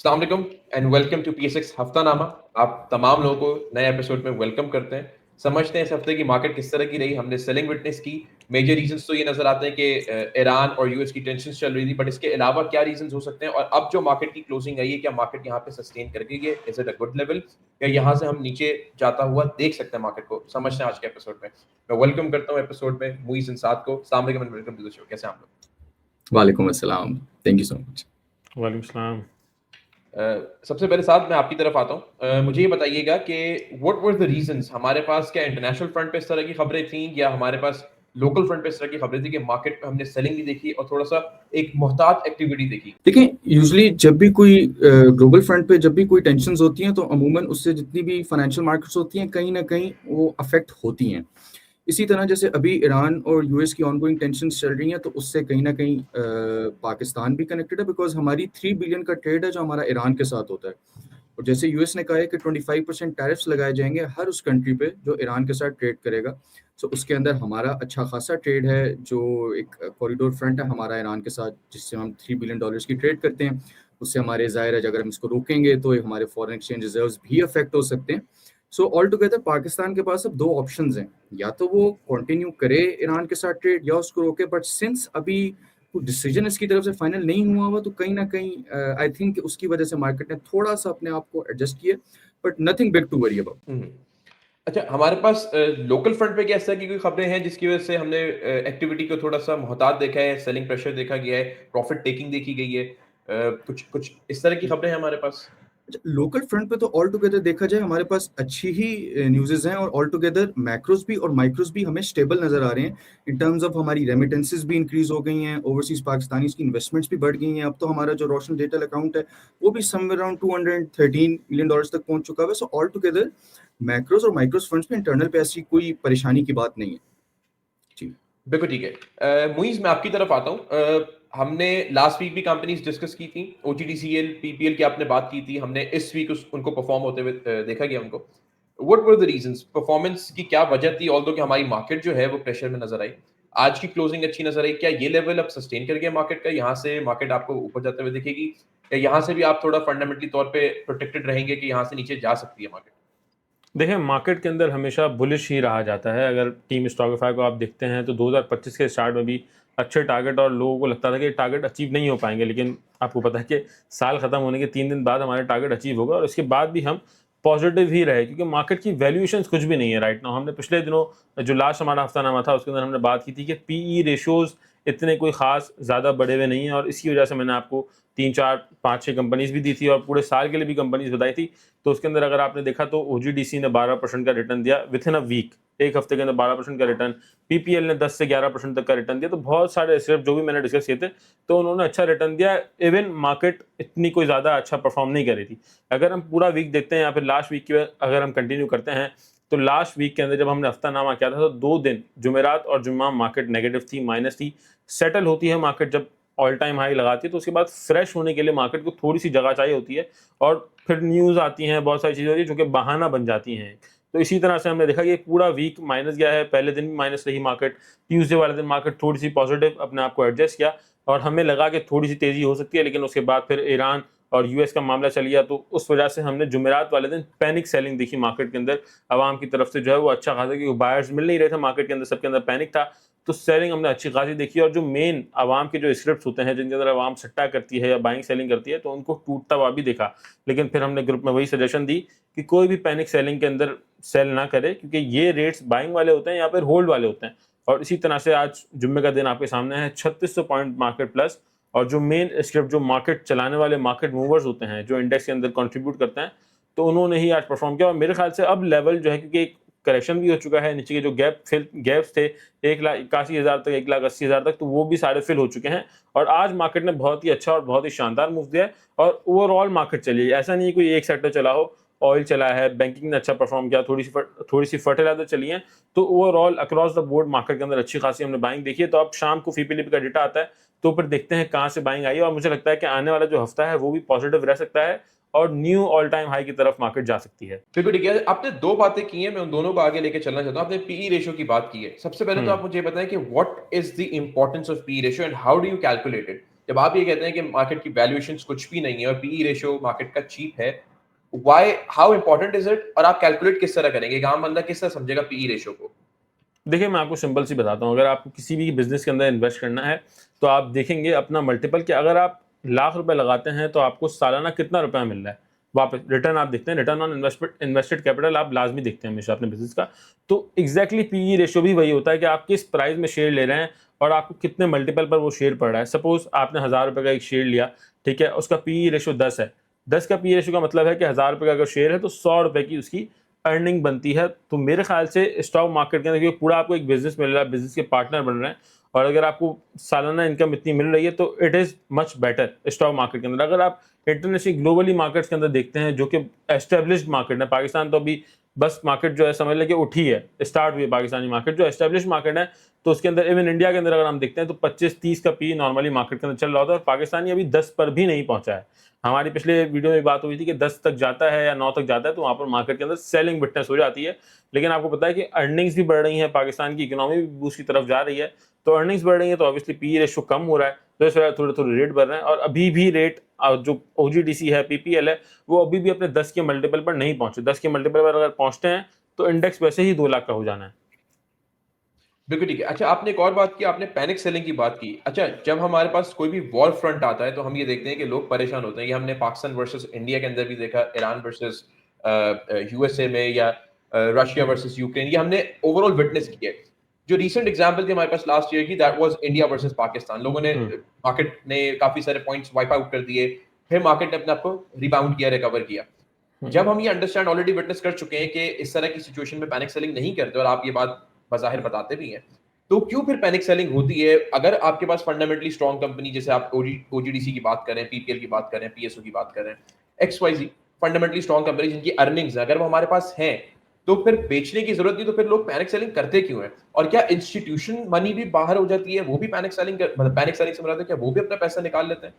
अस्सलाम वालेकुम and welcome to PSX हफ्तानामा। आप तमाम लोगों को नए एपिसोड में वेलकम करते हैं। समझते हैं इस हफ्ते की मार्केट किस तरह की रही। हमने सेलिंग विटनेस की। मेजर रीजंस तो ये नजर आते हैं कि ईरान और यूएस की टेंशन चल रही थी, बट इसके अलावा क्या रीजंस हो सकते हैं और अब जो मार्केट की क्लोजिंग आई है, क्या मार्केट यहाँ पे सस्टेन करके ये is it a good level या यहाँ से हम नीचे जाता हुआ देख सकते हैं मार्केट को। समझते हैं आज के एपिसोड में। मैं वेलकम करता हूँ एपिसोड में मुईज़ इंसाद को। अस्सलाम वालेकुम and welcome to the show. कैसे हैं आप लोग? वालेकुम अस्सलाम। Thank you so much. वालेकुम सलाम। सबसे पहले साथ मैं आपकी तरफ आता हूँ। मुझे ये बताइएगा कि व्हाट वर द रीजंस। हमारे पास क्या इंटरनेशनल फ्रंट पे इस तरह की खबरें थी या हमारे पास लोकल फ्रंट पे इस तरह की खबरें थी कि मार्केट में हमने सेलिंग भी देखी और थोड़ा सा एक मोहतात एक्टिविटी देखी? देखिए, यूजुअली जब भी कोई ग्लोबल फ्रंट पे जब भी कोई टेंशन्स होती हैं तो अमूमन उससे जितनी भी फाइनेंशियल मार्केट्स होती हैं कहीं ना कहीं वो अफेक्ट होती हैं। इसी तरह जैसे अभी ईरान और यूएस की ऑनगोइंग टेंशन्स चल रही हैं तो उससे कहीं ना कहीं पाकिस्तान भी कनेक्टेड है, बिकॉज हमारी 3 बिलियन का ट्रेड है जो हमारा ईरान के साथ होता है। और जैसे यूएस ने कहा है कि 25% टैरिफ्स लगाए जाएंगे हर उस कंट्री पे जो ईरान के साथ ट्रेड करेगा। सो उसके अंदर हमारा अच्छा खासा ट्रेड है, जो एक कॉरिडोर फ्रंट है हमारा ईरान के साथ, जिससे हम $3 बिलियन की ट्रेड करते हैं। उससे हमारे ज़ाहिर है अगर हम इसको रोकेंगे तो हमारे फॉरेन एक्सचेंज रिजर्व्स भी अफेक्ट हो सकते हैं। सो ऑल टुगेदर पाकिस्तान के पास अब 2 ऑप्शंस हैं, या तो वो कंटिन्यू करे ईरान के साथ ट्रेड या उसको रोके। बट सिंस अभी कोई डिसीजन इसकी तरफ से फाइनल नहीं हुआ हुआ तो कहीं ना कहीं आई थिंक उसकी वजह से मार्केट ने थोड़ा सा अपने आप को एडजस्ट किया, but nothing big to worry about. अच्छा, हमारे पास लोकल फ्रंट पे क्या इस तरह की कोई खबरें हैं जिसकी वजह से हमने एक्टिविटी को थोड़ा सा मुहतात देखा है, सेलिंग प्रेशर देखा गया है, प्रॉफिट टेकिंग देखी गई है? कुछ कुछ इस तरह की खबरें हैं हमारे पास? लोकल फ्रंट पे तो ऑल टुगेदर देखा जाए हमारे पास अच्छी ही न्यूज़ेस हैं, और ऑल टुगेदर मैक्रोस भी और माइक्रोस भी हमें स्टेबल नजर आ रहे हैं। इन टर्म्स ऑफ हमारी रेमिटेंसेस भी इंक्रीज हो गई हैं, ओवरसीज पाकिस्तानी की इन्वेस्टमेंट्स भी बढ़ गई हैं। अब तो हमारा जो रोशन डिजिटल अकाउंट है वो भी समवेयर अराउंड $213 मिलियन तक पहुंच चुका है। सो ऑल टुगेदर मैक्रोस और माइक्रोस फंड्स पे इंटरनल पे ऐसी कोई परेशानी की बात नहीं है जी। बिल्कुल ठीक है। मुईज, मैं आपकी तरफ आता हूँ। हमने लास्ट वीक भी कंपनीज डिस्कस की थी, ओटीडीसीएल पीपीएल की आपने बात की थी। हमने इस वीक उनको परफॉर्म होते हुए देखा गया उनको। What were the reasons? Performance की क्या वजह थी? ऑल्दो कि हमारी मार्केट जो है वो प्रेशर में नजर आई। आज की क्लोजिंग अच्छी नजर आई। क्या ये लेवल अब सस्टेन कर गया मार्केट का? यहाँ से मार्केट आपको ऊपर जाते हुए दिखेगी या यहाँ से भी आप थोड़ा फंडामेंटली तौर पे प्रोटेक्टेड रहेंगे कि यहाँ से नीचे जा सकती है मार्केट? देखिए, मार्केट के अंदर हमेशा बुलिश ही रहा जाता है। अगर टीम स्टॉकिफाई को आप देखते हैं तो 2025 के स्टार्ट में भी अच्छे टारगेट और लोगों को लगता था कि टारगेट अचीव नहीं हो पाएंगे, लेकिन आपको पता है कि साल खत्म होने के 3 दिन बाद हमारे टारगेट अचीव होगा और इसके बाद भी हम पॉजिटिव ही रहे, क्योंकि मार्केट की वैल्यूएशन कुछ भी नहीं है राइट नाउ। हमने पिछले दिनों जो लास्ट हमारा हफ्तानामा था उसके अंदर हमने बात की थी कि पीई रेशियोज इतने कोई खास ज़्यादा बड़े हुए नहीं हैं, और इसकी वजह से मैंने आपको 3 4 5 6 कंपनीज भी दी थी और पूरे साल के लिए भी कंपनीज बताई थी। तो उसके अंदर अगर आपने देखा तो ओजीडीसी ने 12% का रिटर्न दिया विद इन अ वीक, एक हफ्ते के अंदर 12% का रिटर्न। पीपीएल ने 10 से 11% तक का रिटर्न दिया। तो बहुत सारे सिर्फ जो भी मैंने डिस्कस किए थे तो उन्होंने अच्छा रिटर्न दिया। इवन मार्केट इतनी कोई ज़्यादा अच्छा परफॉर्म नहीं कर रही थी। अगर हम पूरा वीक देखते हैं या फिर लास्ट वीक की अगर हम कंटिन्यू करते हैं तो लास्ट वीक के अंदर जब हमने हफ्तानामा किया था तो 2 दिन जुमेरात और जुम्मा मार्केट नेगेटिव थी, माइनस थी। सेटल होती है मार्केट जब ऑल टाइम हाई लगाती है तो उसके बाद फ्रेश होने के लिए मार्केट को थोड़ी सी जगह चाहिए होती है, और फिर न्यूज़ आती हैं, बहुत सारी चीज़ें होती हैं जो कि बहाना बन जाती हैं। तो इसी तरह से हमने देखा कि पूरा वीक माइनस गया है। पहले दिन भी माइनस रही मार्केट, ट्यूसडे वाले दिन मार्केट थोड़ी सी पॉजिटिव अपने आप को एडजस्ट किया और हमें लगा कि थोड़ी सी तेज़ी हो सकती है, लेकिन उसके बाद फिर ईरान और यूएस का मामला चल गया तो उस वजह से हमने जुमेरात वाले दिन पैनिक सेलिंग देखी मार्केट के अंदर। आवाम की तरफ से जो है वो अच्छा खासा, क्योंकि बायर्स मिल नहीं रहे थे मार्केट के अंदर, सबके अंदर पैनिक था, तो सेलिंग हमने अच्छी खासी देखी। और जो मेन आवाम के जो स्क्रिप्ट होते हैं जिनके अंदर आवाम सट्टा करती है या बाइंग सेलिंग करती है तो उनको टूटता हुआ भी देखा। लेकिन फिर हमने ग्रुप में वही सजेशन दी कि कोई भी पैनिक सेलिंग के अंदर सेल ना करे, क्योंकि ये रेट्स बाइंग वाले होते हैं या फिर होल्ड वाले होते हैं। और इसी तरह से आज जुम्मे का दिन आपके सामने है, 3600 पॉइंट मार्केट प्लस। और जो मेन स्क्रिप्ट जो मार्केट चलाने वाले मार्केट मूवर्स होते हैं जो इंडेक्स के अंदर कंट्रीब्यूट करते हैं, तो उन्होंने ही आज परफॉर्म किया। और मेरे ख्याल से अब लेवल जो है, क्योंकि एक करेक्शन भी हो चुका है, नीचे के जो गैप्स थे 1,81,000 तक, 1,80,000 तक, तो वो भी सारे फिल हो चुके हैं। और आज मार्केट ने बहुत ही अच्छा और बहुत ही शानदार मूव दिया है और ओवरऑल मार्केट चली है। ऐसा नहीं है कोई एक सेक्टर चला हो, ऑयल चला है, बैंकिंग ने अच्छा परफॉर्म किया, थोड़ी सी फर्टिलाइजर चली है। तो overall across the board market के अंदर अच्छी खासी हमने बाइंग देखी है। तो अब शाम को फीपीलीपी का डेटा आता है तो फिर देखते हैं कहाँ से बाइंग आई है, और मुझे लगता है कि आने वाला जो हफ्ता है वो भी पॉजिटिव रह सकता है और न्यू ऑल टाइम हाई की तरफ मार्केट जा सकती है। बिल्कुल ठीक है। आपने 2 बातें की हैं, मैं उन दोनों को आगे लेके चलना चाहता हूँ। आपने पीई रेशियो की बात की है। सबसे पहले तो आप मुझे ये बताएं कि what is the importance of PE ratio and how do you calculate it? जब आप ये कहते हैं कि मार्केट की वैल्यूएशंस कुछ भी नहीं है और पीई रेशियो मार्केट का चीप है, why, how important is it, और आप कैलकुलेट किस तरह करेंगे? एक आम बंदा किस तरह समझेगा पीई रेशियो को? देखिए, मैं आपको सिंपल सी बताता हूँ, अगर आपको किसी भी बिज़नेस के अंदर इन्वेस्ट करना है, तो आप देखेंगे अपना मल्टीपल कि अगर आप लाख रुपए लगाते हैं, तो आपको सालाना कितना रुपया मिल रहा है। वापस रिटर्न आप देखते हैं, रिटर्न ऑन इन्वेस्टेड कैपिटल आप लाज़मी देखते हैं हमेशा अपने बिज़नेस का। तो एग्ज़ैक्टली पीई रेशियो भी वही होता है कि आप किस प्राइस में शेयर ले रहे हैं और आपको कितने मल्टीपल पर वो शेयर पड़ रहा है। सपोज़ आपने ₹1000 का एक शेयर लिया, ठीक है? उसका पीई रेशियो 10 है। 10 का पीई रेशियो का मतलब है कि ₹1000 का अगर शेयर है, तो ₹100 की उसकी अर्निंग बनती है। तो मेरे ख्याल से स्टॉक मार्केट के अंदर, क्योंकि पूरा आपको एक बिज़नेस मिल रहा है, बिज़नेस के पार्टनर बन रहे हैं, और अगर आपको सालाना इनकम इतनी मिल रही है, तो it is much better stock market के अंदर। अगर आप इंटरनेशनली ग्लोबली मार्केट्स के अंदर देखते हैं, जो कि एस्टेब्लिश्ड मार्केट है, पाकिस्तान तो अभी बस मार्केट जो है समझ लें कि उठी है, स्टार्ट हुई है पाकिस्तानी मार्केट। जो एस्टेब्लिश्ड मार्केट है, तो उसके अंदर इवन इंडिया के अंदर अगर हम देखते हैं, तो 25-30 का पी नॉर्मली मार्केट के अंदर चल रहा होता है, और पाकिस्तानी अभी 10 पर भी नहीं पहुंचा है। हमारी पिछले वीडियो में बात हुई थी कि 10 तक जाता है या 9 तक जाता है, तो वहाँ पर मार्केट के अंदर सेलिंग विटनेस हो जाती है। लेकिन आपको पता है कि अर्निंग्स भी बढ़ रही हैं, पाकिस्तान की इकोनॉमी भी बूस्ट की तरफ जा रही है, तो अर्निंग्स बढ़ रही है, तो ऑब्वियसली पी रेशियो कम हो रहा है, तो इस वजह से थोड़े-थोड़े रेट बढ़ रहे हैं। और अभी भी रेट जो ओजीडीसी है, पीपीएल है, वो अभी भी अपने 10 के मल्टीपल पर नहीं पहुंचे। 10 के मल्टीपल पर अगर पहुंचते हैं, तो इंडेक्स वैसे ही 2 लाख का हो जाना है। बिल्कुल ठीक है। अच्छा, आपने एक और बात की, आपने पैनिक सेलिंग की बात की। अच्छा, जब हमारे पास कोई भी वॉर फ्रंट आता है, तो हम ये देखते हैं कि लोग परेशान होते हैं। ये हमने पाकिस्तान वर्सेस इंडिया के अंदर भी देखा, ईरान वर्सेस यूएसए में, या रशिया वर्सेस यूक्रेन, ये हमने ओवरऑल विटनेस किया है। जो रीसेंट एग्जांपल थी हमारे पास लास्ट ईयर की, that was India versus Pakistan. लोगों ने, हुँ, मार्केट ने काफी सारे पॉइंट्स वाइप आउट कर दिए, फिर मार्केट ने अपने आप को रिबाउंड किया, रिकवर किया। हुँ। जब हम ये अंडरस्टैंड ऑलरेडी विटनेस कर चुके हैं कि इस तरह की सिचुएशन में पैनिक सेलिंग नहीं करते, और आप ये बात बज़ाहिर बताते भी हैं, तो क्यों फिर पैनिक सेलिंग होती है? अगर आपके पास फंडामेंटली स्ट्रॉन्ग कंपनी, जैसे आप ओजीडीसी की बात करें, पीपीएल की बात करें, पीएसओ की बात करें, एक्सवाईजी फंडामेंटली स्ट्रॉन्ग कंपनी जिनकी अर्निंग्स है, अगर वो हमारे पास हैं, तो फिर बेचने की जरूरत नहीं, तो फिर लोग पैनिक सेलिंग करते क्यों हैं? और क्या इंस्टीट्यूशन मनी भी बाहर हो जाती है, वो भी पैनिक सेलिंग मतलब पैनिक सेलिंग से मुराद है क्या वो भी अपना पैसा निकाल लेते हैं?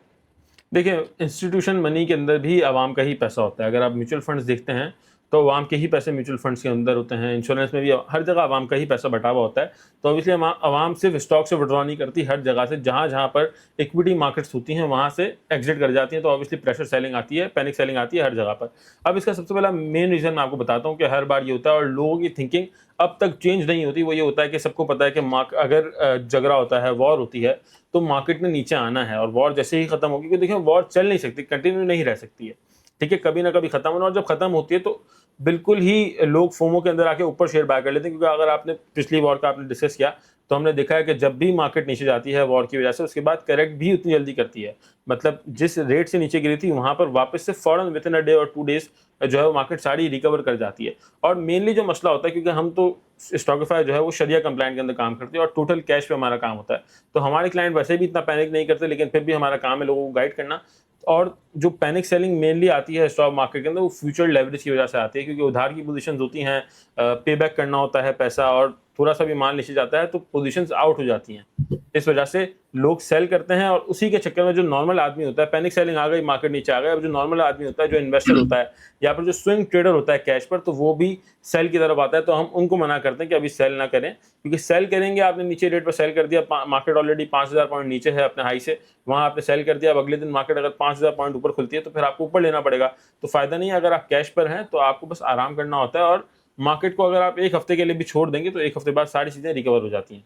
देखिए, इंस्टीट्यूशन मनी के अंदर भी आवाम का ही पैसा होता है। अगर आप म्यूचुअल फंड्स देखते हैं, तो आवाम के ही पैसे म्यूचुअल फंड्स के अंदर होते हैं। इंश्योरेंस में भी हर जगह आवाम का ही पैसा बटा हुआ होता है। तो ऑब्वियसली आवाम सिर्फ स्टॉक से विड्रॉ नहीं करती, हर जगह से जहाँ-जहाँ पर इक्विटी मार्केट्स होती हैं, वहाँ से एग्ज़िट कर जाती हैं। तो ऑब्वियसली प्रेशर सेलिंग आती है, पैनिक सेलिंग आती है हर जगह पर। अब इसका सबसे पहला मेन रीज़न मैं आपको बताता हूँ कि हर बार ये होता है, और लोगों की थिंकिंग अब तक चेंज नहीं होती। वो ये होता है कि सबको पता है कि अगर झगड़ा होता है, वॉर होती है, तो मार्केट ने नीचे आना है, और वॉर जैसे ही खत्म होगी, क्योंकि देखिए वॉर चल नहीं सकती, कंटिन्यू नहीं रह सकती है, ठीक है? कभी ना कभी खत्म होना, और जब खत्म होती है, तो बिल्कुल ही लोग फोमो के अंदर आके ऊपर शेयर बाय कर लेते हैं। क्योंकि अगर आपने पिछली वॉर का आपने डिस्कस किया, तो हमने देखा है कि जब भी मार्केट नीचे जाती है वॉर की वजह से, उसके बाद करेक्ट भी उतनी जल्दी करती है। मतलब जिस रेट से नीचे गिरी थी, वहां पर वापस से फौरन विद इन अ डे और 2 डेज जो है वो मार्केट सारी रिकवर कर जाती है। और मेनली जो मसला होता है, क्योंकि हम तो स्टॉकिफाई जो है वो शरिया कंप्लाइंट के अंदर काम करते हैं, और टोटल कैश पे हमारा काम होता है, तो हमारे क्लाइंट वैसे भी इतना पैनिक नहीं करते, लेकिन फिर भी हमारा काम है लोगों को गाइड करना। और जो पैनिक सेलिंग मेनली आती है स्टॉक मार्केट के अंदर, वो फ्यूचर लेवरेज की वजह से आती है, क्योंकि उधार की पोजीशंस होती हैं, पे बैक करना होता है पैसा, और थोड़ा सा भी माल नीचे जाता है, तो पोजीशंस आउट हो जाती हैं। इस वजह से लोग सेल करते हैं, और उसी के चक्कर में जो नॉर्मल आदमी होता है, पैनिक सेलिंग आ गई, मार्केट नीचे आ गया, अब जो नॉर्मल आदमी होता है, जो इन्वेस्टर होता है, या फिर जो स्विंग ट्रेडर होता है कैश पर, तो वो भी सेल की तरफ आता है। तो हम उनको मना करते हैं कि अभी सेल ना करें, क्योंकि सेल करेंगे, आपने नीचे रेट पर सेल कर दिया, मार्केट ऑलरेडी 5000 पॉइंट नीचे है अपने हाई से, वहां आपने सेल कर दिया, अब अगले दिन मार्केट अगर 5000 पॉइंट ऊपर खुलती है, तो फिर आपको ऊपर लेना पड़ेगा। तो फायदा नहीं है। अगर आप कैश पर हैं, तो आपको बस आराम करना होता है, और मार्केट को अगर आप 1 हफ्ते के लिए भी छोड़ देंगे, तो 1 हफ्ते बाद सारी चीजें रिकवर हो जाती हैं।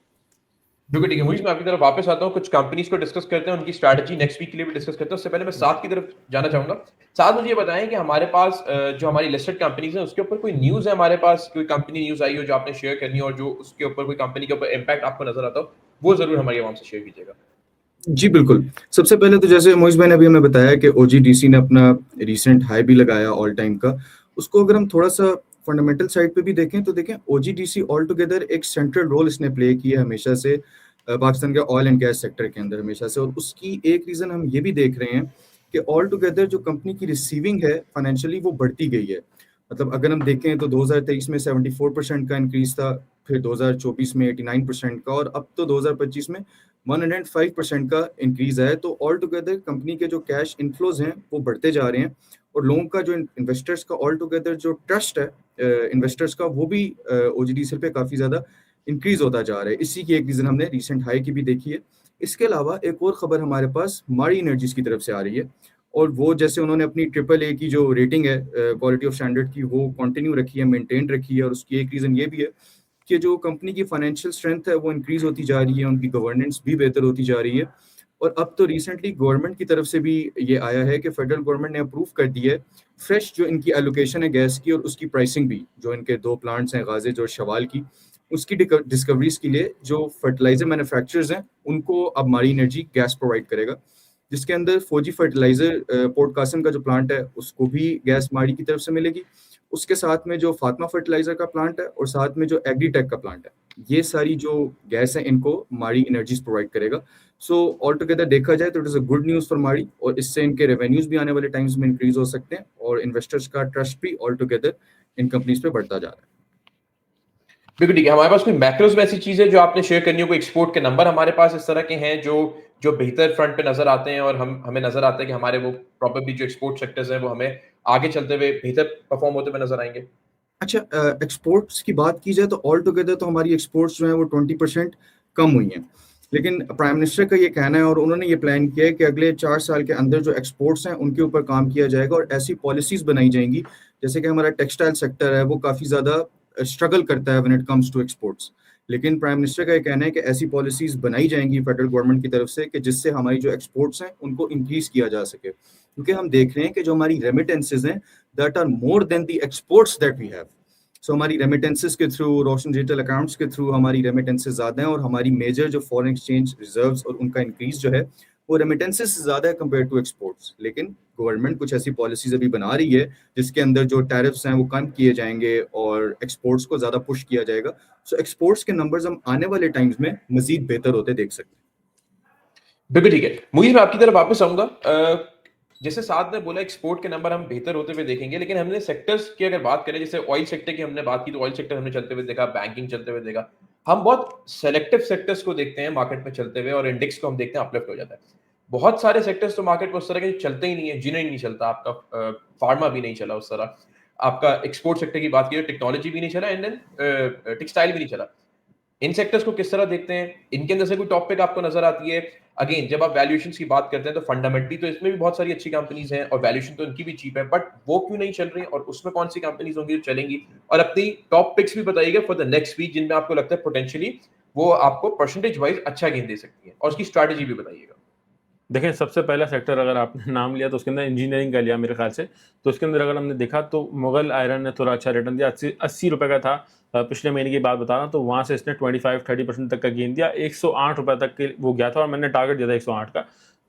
बिल्कुल ठीक है। मुझे, मैं आपकी तरफ वापस आता हूँ, कुछ कंपनीज को डिस्कस करते हैं, उनकी स्ट्रैटेजी नेक्स्ट वीक के लिए भी डिस्कस करते हैं। उससे पहले मैं साथ की तरफ जाना चाहूंगा। साथ मुझे ये बताएं कि हमारे पास जो हमारी लिस्टेड कंपनीज हैं, उसके ऊपर कोई न्यूज़ है हमारे पास, कोई कंपनी न्यूज़ आई हो जो आपने शेयर करनी हो, और जो उसके ऊपर कोई कंपनी के ऊपर इम्पैक्ट आपको नजर आता हो, वो जरूर हमारी आवाम से शेयर कीजिएगा। जी, बिल्कुल। सबसे पहले तो जैसे मोइज़ भाई ने अभी हमें बताया कि ओजीडीसी ने अपना रीसेंट हाई भी लगाया ऑल टाइम का। उसको अगर हम थोड़ा-सा फंडामेंटल साइड पे भी देखें, तो देखें ओजीडीसी ऑल टुगेदर एक सेंट्रल रोल इसने प्ले किया है हमेशा से पाकिस्तान के ऑयल एंड गैस सेक्टर के अंदर हमेशा से। और उसकी एक रीज़न हम ये भी देख रहे हैं कि ऑल टुगेदर जो कंपनी की रिसीविंग है फाइनेंशियली, वो बढ़ती गई है। मतलब अगर हम देखें तो 2023 में 74% का इंक्रीज़ था, फिर 2024 में 89% का, और अब तो 2025 में 105% का इंक्रीज है। तो ऑल टुगेदर कंपनी के जो कैश इनफ्लोज हैं वो बढ़ते जा रहे हैं, और लोगों का जो इन्वेस्टर्स का ऑल टुगेदर जो ट्रस्ट है इन्वेस्टर्स का, वो भी ओजीडीसी पे काफ़ी ज़्यादा इंक्रीज होता जा रहा है। इसी की एक रीज़न हमने रिसेंट हाई की भी देखी है। इसके अलावा एक और खबर हमारे पास मारी एनर्जीज की तरफ से आ रही है, और वो जैसे उन्होंने अपनी AAA की जो रेटिंग है क्वालिटी ऑफ स्टैंडर्ड की, वो कंटिन्यू रखी है, मेंटेन रखी है, और उसकी एक रीज़न ये भी है कि जो कंपनी की फाइनेंशियल स्ट्रेंथ है वो इंक्रीज होती जा रही है, उनकी गवर्नेंस भी बेहतर होती जा रही है। और अब तो रिसेंटली गवर्नमेंट की तरफ से भी ये आया है कि फेडरल गवर्नमेंट ने अप्रूव कर दी है फ्रेश जो इनकी एलोकेशन है गैस की, और उसकी प्राइसिंग भी, जो इनके 2 प्लांट्स हैं गाजिज और शवाल की, उसकी डिस्कवरीज के लिए जो फर्टिलाइजर मैन्युफैक्चरर्स हैं उनको अब मारी एनर्जी गैस प्रोवाइड करेगा, जिसके अंदर फौजी फर्टिलाइजर पोर्ट कासिम का जो प्लांट है उसको भी गैस मारी की तरफ से मिलेगी। उसके साथ में जो फातिमा फर्टिलाइजर का प्लांट है और साथ में जो एग्रीटेक का प्लांट है, ये सारी जो गैस है इनको मारी एनर्जीज प्रोवाइड करेगा। सो ऑल टुगेदर देखा जाए तो it is a good news for मारी, और इससे इनके रेवेन्यूज भी आने वाले टाइम्स में इंक्रीज हो सकते हैं, और इन्वेस्टर्स का ट्रस्ट भी ऑल टुगेदर इन कंपनीज पे बढ़ता जा रहा है। बिल्कुल ठीक है। हमारे पास कोई मैक्रोज में ऐसी चीजें जो आपने शेयर करनी हो, कोई एक्सपोर्ट के नंबर हमारे पास इस तरह के हैं जो जो बेहतर फ्रंट पे नजर आते हैं, और हमें नजर आता है कि हमारे वो प्रॉबेबली जो एक्सपोर्ट सेक्टर्स हैं वो हमें आगे चलते हुए बेहतर परफॉर्म होते हुए नजर आएंगे? अच्छा, एक्सपोर्ट्स की बात की जाए तो ऑल टुगेदर तो हमारी एक्सपोर्ट्स जो हैं वो 20% कम हुई हैं, लेकिन प्राइम मिनिस्टर का ये कहना है और उन्होंने ये प्लान किया है कि अगले 4 साल के अंदर जो एक्सपोर्ट्स हैं उनके ऊपर काम किया जाएगा, और ऐसी पॉलिसीज बनाई जाएंगी, जैसे कि हमारा टेक्सटाइल सेक्टर है वो काफ़ी ज़्यादा स्ट्रगल करता है when it comes to exports, लेकिन प्राइम मिनिस्टर का ये कहना है कि ऐसी पॉलिसीज बनाई जाएंगी फेडरल गवर्नमेंट की तरफ से कि जिससे हमारी जो एक्सपोर्ट्स हैं उनको इंक्रीज किया जा सके, क्योंकि हम देख रहे हैं कि जो हमारी रेमिटेंसेज हैं that are more than the exports that we have. So हमारी रेमिटेंसेस के थ्रू, रोशन डिजिटल अकाउंट्स के थ्रू हमारी रेमिटेंसेस ज़्यादा हैं, और हमारी मेजर जो फॉरेन एक्सचेंज रिजर्व्स और उनका इंक्रीज जो है वो रेमिटेंसेस से ज़्यादा है कंपेयर टू एक्सपोर्ट्स। लेकिन गवर्नमेंट कुछ ऐसी पॉलिसीज अभी बना रही है जिसके अंदर जो टैरिफ्स हैं वो कम किए जाएंगे और एक्सपोर्ट्स को ज़्यादा पुश किया जाएगा। सो एक्सपोर्ट्स के नंबर्स हम आने वाले टाइम्स में मजीद बेहतर होते देख सकते हैं। बिल्कुल ठीक है। मुझे मैं आपकी तरफ वापस आऊंगा। जैसे साथ ने बोला एक्सपोर्ट के नंबर हम बेहतर होते हुए देखेंगे, लेकिन हमने सेक्टर्स की अगर बात करें, जैसे ऑयल सेक्टर की हमने बात की, तो ऑयल सेक्टर हमने चलते हुए देखा, बैंकिंग चलते हुए देखा। हम बहुत सेलेक्टिव सेक्टर्स को देखते हैं मार्केट में चलते हुए, और इंडेक्स को हम देखते हैं अपलिफ्ट हो जाता है। बहुत सारे सेक्टर्स तो मार्केट में उस तरह के चलते ही नहीं है, जिन्हें नहीं चलता। आपका फार्मा भी नहीं चला उस तरह, आपका एक्सपोर्ट सेक्टर की बात की, टेक्नोलॉजी भी नहीं चला, एंड देन टेक्सटाइल भी नहीं चला। इन सेक्टर्स को किस तरह देखते हैं? इनके अंदर से कोई टॉपिक आपको नजर आती है? अगेन, जब आप वैल्यूएशंस की बात करते हैं तो फंडामेंटली तो इसमें भी बहुत सारी अच्छी कंपनीज हैं और वैल्यूएशन तो इनकी भी चीप है, बट वो क्यों नहीं चल रही, और उसमें कौन सी कंपनीज होंगी जो चलेंगी? और अपनी टॉप पिक्स भी बताइएगा फॉर द नेक्स्ट वीक, जिनमें आपको लगता है पोटेंशियली वो आपको परसेंटेज वाइज अच्छा गेन दे सकती है, और उसकी स्ट्रैटेजी भी बताइएगा। देखें, सबसे पहला सेक्टर अगर आपने नाम लिया तो उसके अंदर इंजीनियरिंग का लिया मेरे ख्याल से। तो उसके अंदर अगर हमने देखा तो मुगल आयरन ने थोड़ा अच्छा रिटर्न दिया, 80 रुपये का था पिछले महीने की बात बता रहा हूँ, तो वहाँ से इसने 25-30% तक का गेन दिया, 108 रुपये तक के वो गया था, और मैंने टारगेट दिया था 108 का।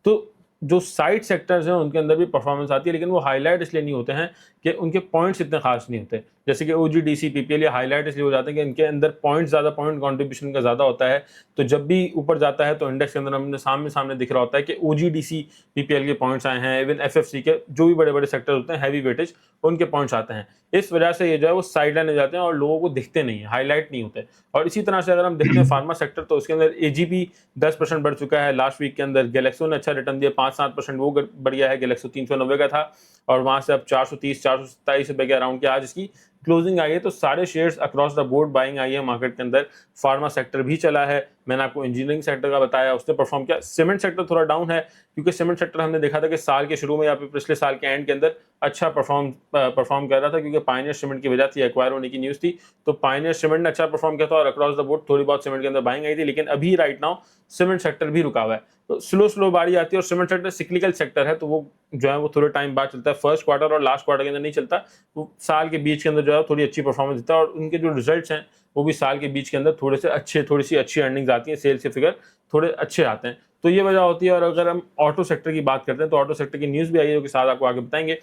तो जो साइड सेक्टर्स हैं उनके अंदर भी परफॉर्मेंस आती है, लेकिन वो हाईलाइट इसलिए नहीं होते हैं कि उनके पॉइंट्स इतने खास नहीं होते। जैसे कि OGDC PPL ये हाईलाइट इसलिए हो जाते हैं कि इनके अंदर पॉइंट ज़्यादा, पॉइंट कॉन्ट्रीब्यूशन का ज़्यादा होता है। तो जब भी ऊपर जाता है तो इंडेक्स के अंदर हमने सामने दिख रहा होता है कि OGDC PPL के पॉइंट्स आए हैं, इवन FFC के जो भी बड़े बड़े सेक्टर होते हैं हैवी वेटेज, उनके पॉइंट्स आते हैं। इस वजह से ये जो है वो साइड लाइन हो जाते हैं और लोगों को दिखते नहीं है, हाईलाइट नहीं होते। और इसी तरह से अगर हम देखते हैं फार्मा सेक्टर, तो उसके अंदर AGP 10% बढ़ चुका है लास्ट वीक के अंदर। गैलेक्सो ने अच्छा रिटर्न दिया, 5-7% वो बढ़ गया है। गैलेक्सो 390 का था और वहां से अब 430-427 रुपए के अराउंड के आज इसकी क्लोजिंग आई है। तो सारे shares across the board buying आई है मार्केट के अंदर। फार्मा सेक्टर भी चला है, मैंने आपको इंजीनियरिंग सेक्टर का बताया, उसने परफॉर्म किया। सीमेंट सेक्टर थोड़ा डाउन है, क्योंकि सीमेंट सेक्टर हमने देखा था कि साल के शुरू में या फिर पिछले साल के एंड के अंदर अच्छा परफॉर्म कर रहा था, क्योंकि पायनियर सीमेंट की वजह थी, एक्वायर होने की न्यूज़ थी। तो पायनियर सीमेंट ने अच्छा परफॉर्म किया था और अक्रॉस द बोर्ड थोड़ी बहुत सीमेंट के अंदर बाइंग आई थी। लेकिन अभी राइट नाउ सीमेंट सेक्टर भी रुका हुआ है, तो स्लो बारी आती है। और सीमेंट सेक्टर सिक्लिकल सेक्टर है, तो वो जो है वो थोड़े टाइम बाद चलता है। फर्स्ट क्वार्टर और लास्ट क्वार्टर के अंदर नहीं चलता, वो साल के बीच के अंदर जो है थोड़ी अच्छी परफॉर्मेंस देता है। और उनके जो रिजल्ट्स हैं वो भी साल के बीच के अंदर थोड़ी सी अच्छी अर्निंग्स आती हैं, सेल्स के फिगर थोड़े अच्छे आते हैं, तो ये वजह होती है। और अगर हम ऑटो सेक्टर की बात करते हैं तो ऑटो सेक्टर की न्यूज़ भी आई है, जो कि साथ आपको आगे बताएंगे।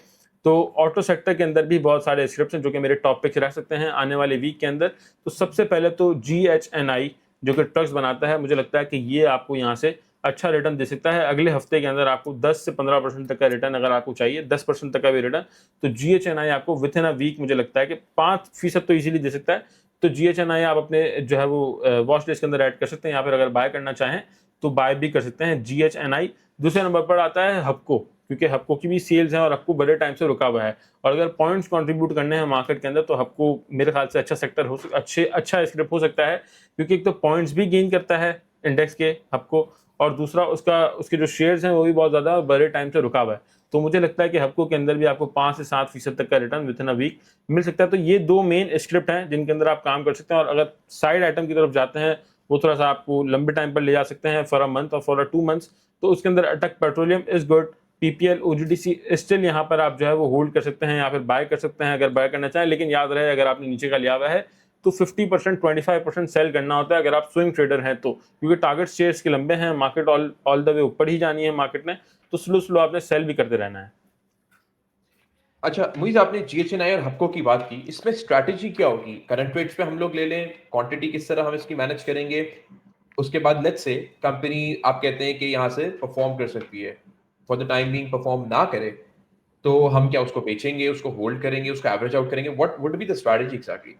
तो ऑटो सेक्टर के अंदर भी बहुत सारे स्क्रिप्ट्स हैं जो कि मेरे टॉप पे रख सकते हैं आने वाले वीक के अंदर। तो सबसे पहले तो GHNI जो कि ट्रक्स बनाता है, मुझे लगता है कि ये आपको यहाँ से अच्छा रिटर्न दे सकता है। अगले हफ्ते के अंदर आपको 10 से 15% तक का रिटर्न अगर आपको चाहिए, 10% तक का भी रिटर्न, तो GHNI आपको विद इन अ वीक मुझे लगता है कि 5% तो इजीली दे सकता है। तो GHNI आप अपने जो है वो वॉच लिस्ट के अंदर ऐड कर सकते हैं, या फिर अगर बाय करना चाहें तो बाय भी कर सकते हैं GHNI। दूसरे नंबर पर आता है हपको, क्योंकि हपको की भी सेल्स है और हपको बड़े टाइम से रुका हुआ है। और अगर पॉइंट्स कंट्रीब्यूट करने हैं मार्केट के अंदर तो हपको मेरे ख्याल से अच्छा सेक्टर अच्छा स्क्रिप्ट हो सकता है, क्योंकि एक तो पॉइंट्स भी गेन करता है इंडेक्स के हपको, और दूसरा उसके जो शेयर्स हैं वो भी बहुत ज़्यादा बड़े टाइम से रुका हुआ है। तो मुझे लगता है कि हब्को के अंदर भी आपको 5 से 7% तक का return within a week मिल सकता है। तो ये 2 मेन स्क्रिप्ट हैं जिनके अंदर आप काम कर सकते हैं, और अगर साइड आइटम की तरफ जाते हैं वो थोड़ा-सा आपको लंबे टाइम पर ले जा सकते हैं फॉर अ मंथ और फॉर अ 2 मंथ्स। तो उसके अंदर अटक petroleum is good, PPL, OGDC still यहाँ पर आप जो है वो होल्ड कर सकते हैं या फिर बाय कर सकते हैं अगर बाय करना चाहें। लेकिन याद रहे, अगर आपने नीचे का लिया हुआ है तो 50% 25% सेल करना होता है अगर आप स्विंग ट्रेडर हैं तो, क्योंकि टारगेट शेयर्स के लंबे हैं, मार्केट ऑल द वे ऊपर ही जानी है मार्केट ने, तो स्लो स्लो आपने सेल भी करते रहना है। अच्छा मुइज़, आपने जीएचएनआई और हबको की बात की, इसमें स्ट्रैटेजी क्या होगी? करंट रेट्स पे हम लोग ले लें, क्वांटिटी किस तरह हम इसकी मैनेज करेंगे? उसके बाद लेट्स से कंपनी आप कहते हैं कि यहाँ से परफॉर्म कर सकती है, for the time being perform ना करे, तो हम क्या उसको बेचेंगे, उसको होल्ड करेंगे, उसको एवरेज आउट करेंगे? What would be the strategy exactly?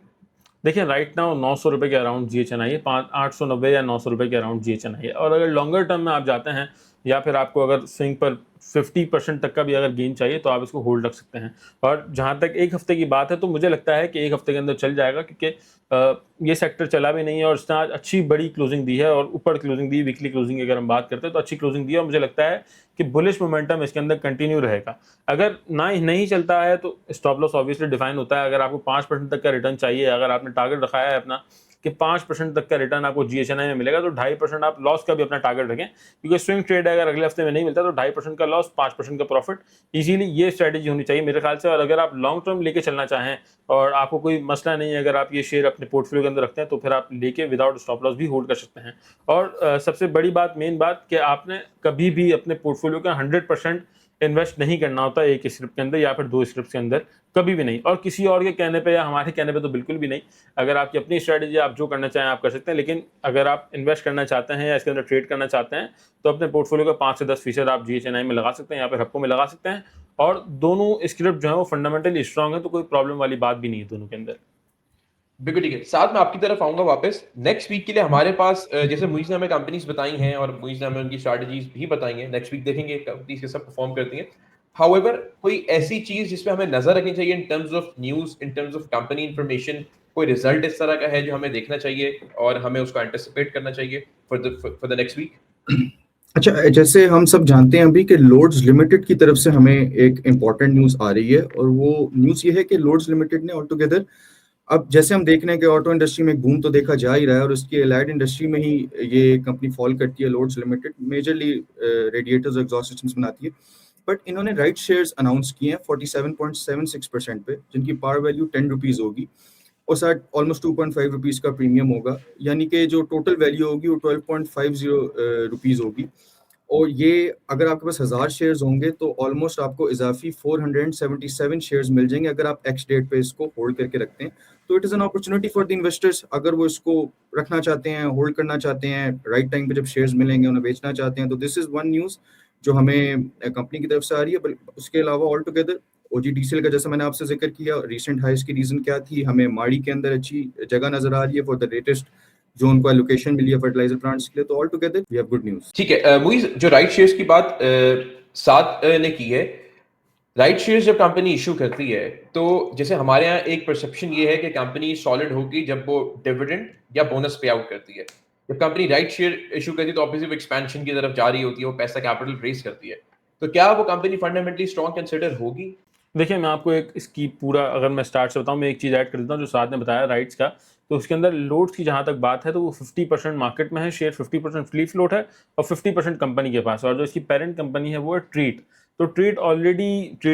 देखिए राइट नाउ 900 रुपये के अराउंड जीएचएनआई है, 890 या 900 रुपये के अराउंड जीएचएनआई है। और अगर लॉन्गर टर्म में आप जाते हैं या फिर आपको अगर स्विंग पर 50% तक का भी अगर गेन चाहिए तो आप इसको होल्ड रख सकते हैं। और जहाँ तक एक हफ्ते की बात है तो मुझे लगता है कि एक हफ्ते के अंदर चल जाएगा, क्योंकि ये सेक्टर चला भी नहीं है और इसने आज अच्छी बड़ी क्लोजिंग दी है और ऊपर क्लोजिंग दी, वीकली क्लोजिंग की अगर हम बात करते हैं तो अच्छी क्लोजिंग दी है, और मुझे लगता है कि बुलिश मोमेंटम इसके अंदर कंटिन्यू रहेगा। अगर नहीं चलता है तो स्टॉप लॉस ऑब्वियसली डिफाइन होता है। अगर आपको 5% तक का रिटर्न चाहिए, अगर आपने टारगेट रखा है अपना कि 5% तक का रिटर्न आपको जीएचएनआई में मिलेगा, तो 2.5% आप लॉस का भी अपना टारगेट रखें, क्योंकि स्विंग ट्रेड अगर अगले हफ्ते में नहीं मिलता तो 2.5% का लॉस, 5% का प्रॉफिट, इजीली ये स्ट्रेटेजी होनी चाहिए मेरे ख्याल से। और अगर आप लॉन्ग टर्म लेके चलना चाहें और आपको कोई मसला नहीं है, अगर आप ये शेयर अपने पोर्टफोलियो के अंदर रखते हैं तो फिर आप लेके विदाउट स्टॉप लॉस भी होल्ड कर सकते हैं। और सबसे बड़ी बात, मेन बात, कि आपने कभी भी अपने पोर्टफोलियो का 100% इन्वेस्ट नहीं करना होता एक स्क्रिप्ट के अंदर या फिर 2 स्क्रिप्ट के अंदर, कभी भी नहीं। और किसी और के कहने पे या हमारे कहने पे तो बिल्कुल भी नहीं। अगर आपकी अपनी स्ट्रेटजी, आप जो करना चाहें आप कर सकते हैं, लेकिन अगर आप इन्वेस्ट करना चाहते हैं या इसके अंदर ट्रेड करना चाहते हैं तो अपने पोर्टफोलियो का 5 से 10% आप जीएचएनआई में लगा सकते हैं या फिर हब्को में लगा सकते हैं। और दोनों स्क्रिप्ट जो है वो फंडामेंटली स्ट्रांग है, तो कोई प्रॉब्लम वाली बात भी नहीं है दोनों के अंदर। बिल्कुल ठीक है। साथ में आपकी तरफ आऊँगा वापस। नेक्स्ट वीक के लिए हमारे पास जैसे मुइज़ ने हमें कंपनीज़ बताई हैं और मुइज़ ने हमें उनकी स्ट्रैटेजीज़ भी बताई हैं। नेक्स्ट वीक देखेंगे कंपनीज़ कैसा परफॉर्म करती हैं। हाउएवर कोई ऐसी चीज़ जिस पे हमें नज़र रखनी चाहिए in terms of news, in terms of company information, कोई रिजल्ट इस तरह का है जो हमें देखना चाहिए और हमें उसको एंटिसिपेट करना चाहिए फॉर द नेक्स्ट वीक? अच्छा, जैसे हम सब जानते हैं अभी कि लोड्स लिमिटेड की तरफ से हमें एक इम्पॉर्टेंट न्यूज़ आ रही है, और वो न्यूज़ ये है कि लोड्स लिमिटेड ने ऑल टुगेदर, अब जैसे हम देख रहे हैं कि ऑटो इंडस्ट्री में एक बूम तो देखा जा ही रहा है, और उसकी एलाइड इंडस्ट्री में ही ये कंपनी फॉल करती है। लोड्स लिमिटेड मेजरली रेडिएटर्स और एग्जॉस्ट सिस्टम्स बनाती है, बट इन्होंने राइट शेयर्स अनाउंस किए हैं 47.76% पे, जिनकी पार वैल्यू 10 रुपीज़ होगी और शायद ऑलमोस्ट 2.5 रुपीज़ का प्रीमियम होगा, यानी कि जो टोटल वैल्यू होगी वो 12.50 रुपीज़ होगी। और ये अगर आपके पास 1000 शेयर्स होंगे तो ऑलमोस्ट आपको इजाफी 477 शेयर्स मिल जाएंगे अगर आप एक्स डेट पे इसको होल्ड करके रखते हैं। तो it is an opportunity for the investors, अगर वो इसको रखना चाहते हैं, होल्ड करना चाहते हैं, राइट टाइम पे जब शेयर्स मिलेंगे उन्हें बेचना चाहते हैं, तो दिस इज़ वन न्यूज़ जो हमें कंपनी की तरफ से आ रही है। उसके अलावा ऑल टुगेदर ओजीडीसीएल का जैसा मैंने आपसे जिक्र किया, रीसेंट हाइस की रीज़न क्या थी, हमें माड़ी के अंदर अच्छी जगह नजर आ रही है फॉर द लेटेस्ट जो उनको एलोकेशन मिली है फर्टिलाइजर प्लांट्स के लिए। तो all together we have good news. ठीक है। मुइज़, जो राइट शेयर्स की बात साथ ने की है, राइट शेयर्स जब कंपनी इशू करती है तो जैसे हमारे यहाँ एक परसेप्शन ये है कि कंपनी सॉलिड होगी जब वो डिविडेंड या बोनस पे आउट करती है। जब कंपनी राइट शेयर इशू करती है तो ऑब्वियसली वो एक्सपेंशन की तरफ जा रही होती है, वो पैसा कैपिटल रेज करती है। तो क्या वो कंपनी फंडामेंटली स्ट्रॉन्ग कंसिडर होगी? देखिए, मैं आपको एक इसकी पूरा अगर मैं स्टार्ट से बताऊँ, मैं एक चीज़ ऐड कर देता हूँ जो साथ ने बताया राइट्स का। तो उसके अंदर लोड्स की जहाँ तक बात है तो वो 50% मार्केट में है, शेयर 50% फ्री फ्लोट है और 50% कंपनी के पास। और जो इसकी पेरेंट कंपनी है वो है ट्रीट। तो ट्रीट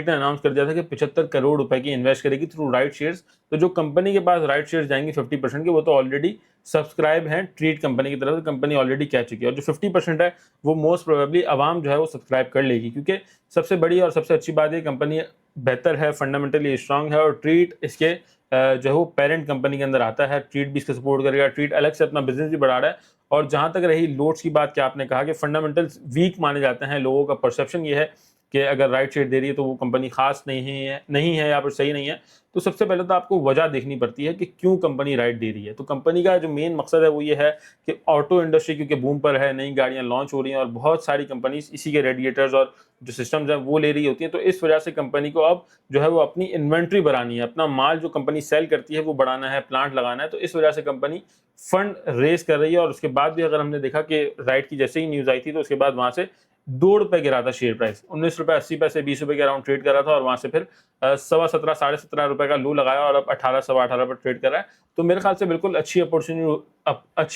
ने अनाउंस कर दिया था कि 75 करोड़ रुपए की इन्वेस्ट करेगी थ्रू राइट शेयर्स। तो जो कंपनी के पास राइट शेयर्स जाएंगे 50% के, वो तो ऑलरेडी सब्सक्राइब हैं ट्रीट कंपनी की तरफ से, कंपनी ऑलरेडी कह चुकी है। और जो 50% है वो मोस्ट प्रोबेबली आवाम जो है वो सब्सक्राइब कर लेगी, क्योंकि सबसे बड़ी और सबसे अच्छी बात है कंपनी बेहतर है, फंडामेंटली स्ट्रांग है, और ट्रीट इसके जो है वो पेरेंट कंपनी के अंदर आता है। ट्रीट भी इसको सपोर्ट करेगा, ट्रीट अलग से अपना बिजनेस भी बढ़ा रहा है। और जहाँ तक रही लोड्स की बात, क्या आपने कहा कि फंडामेंटल्स वीक माने जाते हैं, लोगों का परसेप्शन ये है कि अगर राइट शेयर दे रही है तो वो कंपनी खास नहीं है या फिर सही नहीं है, तो सबसे पहले तो आपको वजह देखनी पड़ती है कि क्यों कंपनी राइट दे रही है। तो कंपनी का जो मेन मकसद है वो ये है कि ऑटो इंडस्ट्री क्योंकि बूम पर है, नई गाड़ियां लॉन्च हो रही हैं और बहुत सारी कंपनीज इसी के रेडिएटर्स और जो सिस्टम्स हैं वो ले रही होती हैं, तो इस वजह से कंपनी को अब जो है वो अपनी इन्वेंट्री बढ़ानी है, अपना माल जो कंपनी सेल करती है वो बढ़ाना है, प्लांट लगाना है। तो इस वजह से कंपनी फंड रेज कर रही है। और उसके बाद भी अगर हमने देखा कि राइट की जैसे ही न्यूज़ आई थी तो उसके बाद वहाँ से ₹2 गिरा था शेयर प्राइस, ₹19.80 ₹20 के अराउंड ट्रेड कर रहा था और वहाँ से फिर सवा 17 साढ़े 17 रुपए का लो लगाया और अब 18 सवा 18 पर ट्रेड कर रहा है। तो मेरे ख्याल से बिल्कुल अच्छी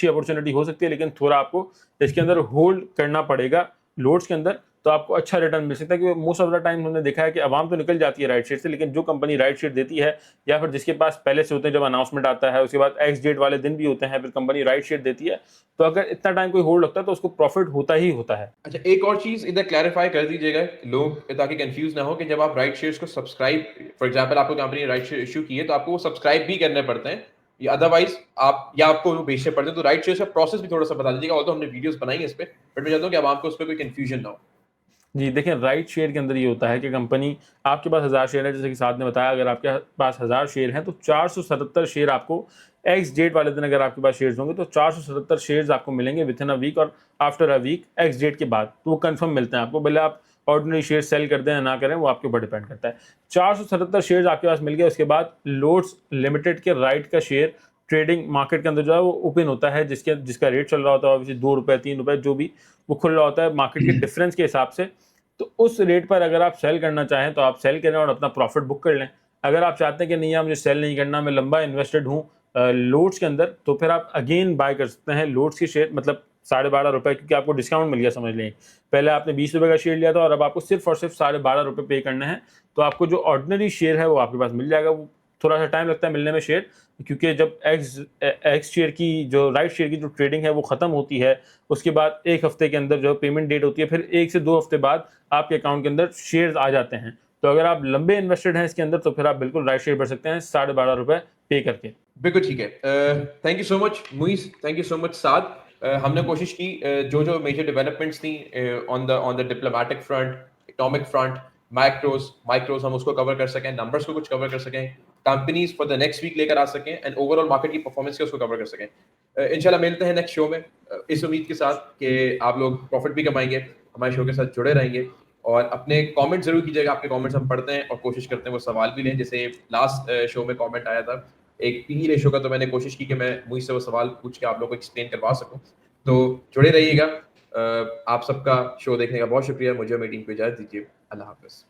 अपॉर्चुनिटी हो सकती है, लेकिन थोड़ा आपको इसके अंदर होल्ड करना पड़ेगा लोड्स के अंदर, तो आपको अच्छा रिटर्न मिल सकता है। क्योंकि मोस्ट ऑफ द टाइम हमने देखा है कि अवाम तो निकल जाती है राइट शेयर से, लेकिन जो कंपनी राइट शेयर देती है या फिर जिसके पास पहले से होते हैं, जब अनाउंसमेंट आता है उसके बाद एक्स डेट वाले दिन भी होते हैं, फिर कंपनी राइट शेयर देती है, तो अगर इतना टाइम कोई होल्ड रखता है तो उसको प्रॉफिट होता ही होता है। अच्छा, एक और चीज इधर क्लैरिफाई कर दीजिएगा लोग, ताकि कंफ्यूज ना हो कि जब आप राइट शेयर्स को सब्सक्राइब, फॉर एग्जांपल आपको कंपनी ने राइट शेयर इशू की है तो आपको वो सब्सक्राइब भी करने पड़ते हैं या अदरवाइज आपको वो बेचने पड़ते हैं। तो राइट शेयर्स का प्रोसेस भी थोड़ा सा बता दीजिएगा। और तो हमने वीडियोस बनाई है इस पे, बट मैं चाहता हूँ कि अब आपको उस पर कोई कंफ्यूजन ना हो। जी, देखिए राइट शेयर के अंदर ये होता है कि कंपनी आपके पास 1000 शेयर है, जैसे कि साथ ने बताया, अगर आपके पास 1000 शेयर हैं तो 477 शेयर आपको एक्स डेट वाले दिन अगर आपके पास शेयर्स होंगे तो 477 शेयर्स आपको मिलेंगे विद इन अ वीक और after a week ex date के बाद, तो वो कंफर्म मिलते हैं आपको। भले आप ऑर्डिनरी शेयर सेल कर दें या ना करें, वो आपके ऊपर डिपेंड करता है। 477 शेयर्स आपके पास मिल गए, उसके बाद लोड्स लिमिटेड के राइट का शेयर ट्रेडिंग मार्केट के अंदर जो है वो ओपन होता है, जिसका रेट चल रहा होता है ऑब्वियसली ₹2 ₹3 जो भी वो खुल रहा होता है मार्केट के डिफरेंस के हिसाब से। तो उस रेट पर अगर आप सेल करना चाहें तो आप सेल करें और अपना प्रॉफिट बुक कर लें। अगर आप चाहते हैं कि नहीं यार मुझे सेल नहीं करना, मैं लंबा इन्वेस्टेड हूँ लोड्स के अंदर, तो फिर आप अगेन बाय कर सकते हैं लोड्स के शेयर, मतलब ₹12.5, क्योंकि आपको डिस्काउंट मिल गया समझ लें। पहले आपने ₹20 का शेयर लिया था और अब आपको सिर्फ और सिर्फ ₹12.5 पे करने हैं, तो आपको जो ऑर्डिनरी शेयर है वो आपके पास मिल जाएगा। वो थोड़ा सा टाइम लगता है मिलने में शेयर, क्योंकि जब एक्स शेयर की जो राइट शेयर की जो ट्रेडिंग है वो खत्म होती है, उसके बाद 1 हफ्ते के अंदर जो पेमेंट डेट होती है, फिर 1 से 2 हफ्ते बाद आपके अकाउंट के अंदर शेयर्स आ जाते हैं। तो अगर आप लंबे इन्वेस्टेड हैं इसके अंदर तो फिर आप बिल्कुल राइट शेयर भर सकते हैं ₹12.5 पे करके। बिल्कुल ठीक है। Thank you so much Moiz, thank you so much Saad. हमने कोशिश की जो जो मेजर डेवलपमेंट्स थी on the diplomatic front, economic front, माइक्रोस हम उसको कवर कर सकें, नंबर्स को कुछ कवर कर सकें, companies for the next week लेकर आ सकें एंड ओवरऑल मार्केट की परफॉर्मेंस के उसको कवर कर सकें। इंशाल्लाह मिलते हैं नेक्स्ट शो में, इस उम्मीद के साथ कि आप लोग प्रॉफिट भी कमाएंगे, हमारे शो के साथ जुड़े रहेंगे और अपने कमेंट जरूर कीजिएगा। आपके कमेंट्स हम पढ़ते हैं और कोशिश करते हैं वो सवाल भी लें। जैसे लास्ट शो में कमेंट आया था एक पी रेशो का, तो मैंने कोशिश की कि मैं मुझसे वो सवाल पूछ के आप लोगों को एक्सप्लेन करवा सकूं। तो जुड़े रहिएगा। आप सबका शो देखने का बहुत शुक्रिया। मुझे मीटिंग को इजाजत दीजिए। अल्लाह हाफिज।